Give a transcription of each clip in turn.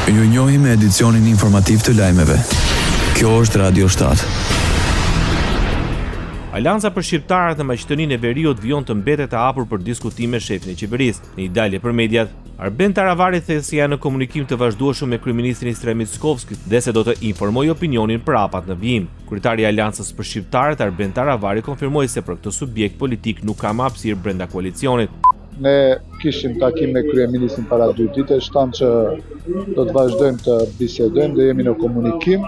Ju njohim me edicionin informativ të lajmeve. Kjo është Radio 7. Alianca për shqiptarët në Maqedoninë e Veriut vijon të mbetet e hapur për diskutime me shefin e qeverisë. Në një dalje për mediat, Arben Taravari thënë se janë në komunikim të vazhdueshëm me kryeministrin Istraj Mickovski dhe se do të informojë opinionin për hapat në vijim. Kryetari i Aliancës për shqiptarët Arben Taravari konfirmoi se për këtë subjekt politik nuk ka më hapësirë brenda koalicionit. Ne kishim takim me kryeministrin para 2 ditësh, thamë që do të vazhdojmë të bisedojmë dhe jemi në komunikim.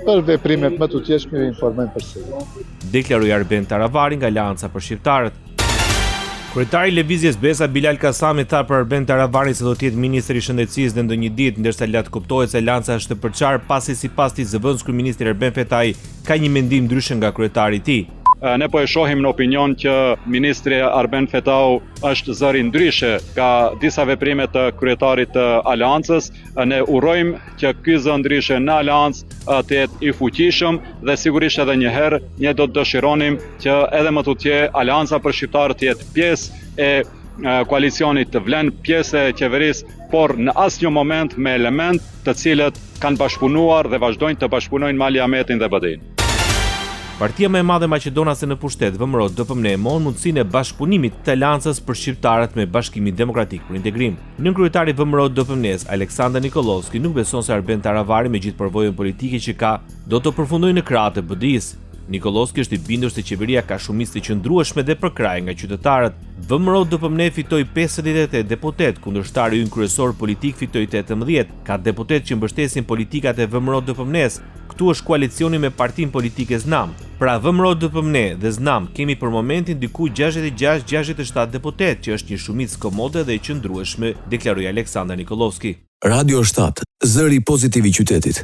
Për veprimet më të tjeshme ju informojmë përsëri. Deklaroi Arben Taravari nga Alianca për shqiptarët. Kryetari i Lëvizjes Besa Bilal Kasami tha për Arben Taravari se do të jetë ministri i shëndetësisë në ndonjë ditë, ndërsa lart kuptohet se Alianca është të përçarë pasi sipas tij zëvendës kryeministri Erben Fetai ka një mendim ndryshe nga kryetari i tij. Ne po e shohim në opinion që ministri Arben Fetau është zëri ndryshe ka disa veprime të kryetarit të Aleancës. Ne urojmë që ky zë ndryshe në Aleancë të jetë i fuqishëm dhe sigurisht edhe një herë ne do të dëshironim që edhe më tutje Aleanca për shqiptarët të jetë pjesë e koalicionit, të vlen pjesë e qeverisë, por në asnjë moment me element të cilët kanë bashkëpunuar dhe vazhdojnë të bashkëpunojnë me Ali Ahmetin dhe BD-n. Partia më e madhe maqedonase në pushtet, VMRO DPMNE, mohon mundësinë e bashkëpunimit të Aleancës për shqiptarët me Bashkimin Demokratik për Integrim. Nën kryetari VMRO DPMNE-s, Aleksandar Nikolovski, nuk beson se Arben Taravari me gjithë përvojën politike që ka, do të përfundojë në krahët e BD-s. Nikolovski është i bindur se qeveria ka shumicë të qëndrueshme dhe përkrahje nga qytetarët. VMRO DPMNE fitoi 58 deputet, kundërshtari ynë kryesor politik fitoi 18. Ka deputet që mbështesin politikat e VMRO DPMNE-s. Këtu është koalicioni me partinë politike Znam. Pra VMRO DPMNE dhe Znam kemi për momentin diku 66-67 deputet, që është një shumicë komode dhe e qëndrueshme, deklaroi Aleksandar Nikolovski. Radio 7, zëri pozitiv i qytetit.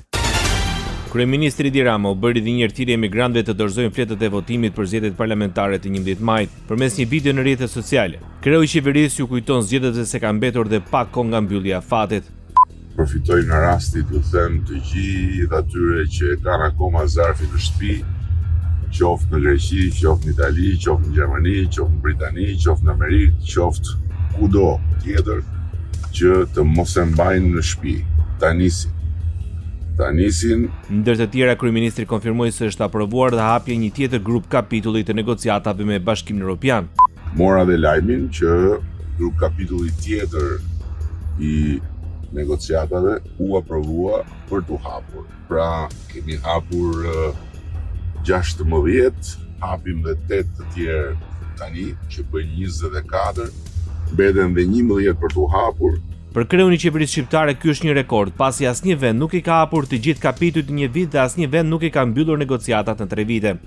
Kryeministri Edi Rama u bëri dhe një thirrje emigrantëve të dorëzojnë fletët e votimit për zgjedhjet parlamentare të 11 majit. Përmes një video në rrjetet sociale, kreu i qeverisë ju kujton zgjedhjet se ka mbetur dhe pak kohë nga mbyllja e fatit. Përfitoj në rastit të them të gjithë atyre që kanë akoma zarfin në shtëpi, qoftë në Greqi, qoftë në Itali, qoftë në Gjermani, qoftë në Britani, qoftë në Amerikë, qoftë kudo tjetër, që të mos e mbajnë në shtëpi, ta nisin. Ndër të tjera, kryeministri konfirmoi se është aprovuar dhe hapje një tjetër grup kapitulli të negociatave me Bashkimin Evropian. Mora dhe lajmin që grup kapitulli tjetër i negociatave u aprovua për të hapur. Pra, kemi hapur 16, hapim dhe 8 të tjerë tani, që bëjnë 24, mbeten dhe 11 për të hapur. Për kreun i qeverisë shqiptare ky është një rekord, pasi asnjë vend nuk i ka hapur të gjithë kapitujt në një vit dhe asnjë vend nuk i ka mbyllur negociatat në 3 vite.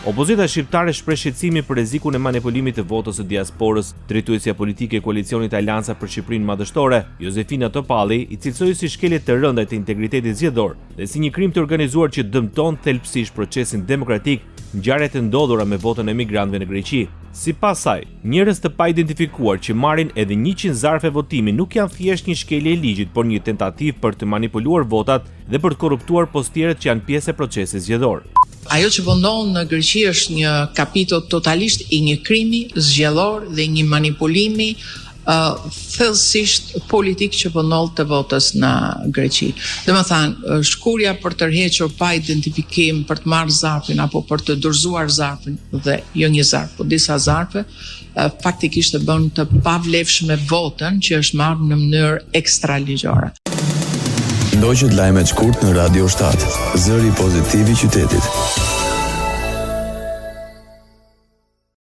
Opozita shqiptare shpreh shqetësimin për rrezikun e manipulimit të votës së diasporës. Drejtuesja politike e koalicionit Alianca për Shqipërinë Madhështore, Josefina Topalli, i cilësoi si shkelje të rënda të integritetit zgjedhor dhe si një krim të organizuar që dëmton thelbësisht procesin demokratik, ngjarjet e ndodhura me votën e emigrantëve në Greqi. Sipas saj, njerëz të paidentifikuar që marrin edhe 100 zarfe votimi nuk janë thjesht një shkelje e ligjit, por një tentativë për të manipuluar votat dhe për të korruptuar postierët që janë pjesë e procesit zgjedhor. Ajo që po ndodh në Greqi është një kapitull totalisht i një krimi zgjedhor dhe një manipulimi thellësisht politik që po ndodh të votës në Greqi. Domethënë, shkurja për të tërhequr pa identifikim, për të marrë zarfin apo për të dorëzuar zarfin dhe jo një zarf, por disa zarfe, faktikisht e bën të pavlefshme votën që është marrë në mënyrë ekstraligjore. Ndoqët lajmet shkurt në Radio 7, zëri pozitiv i qytetit.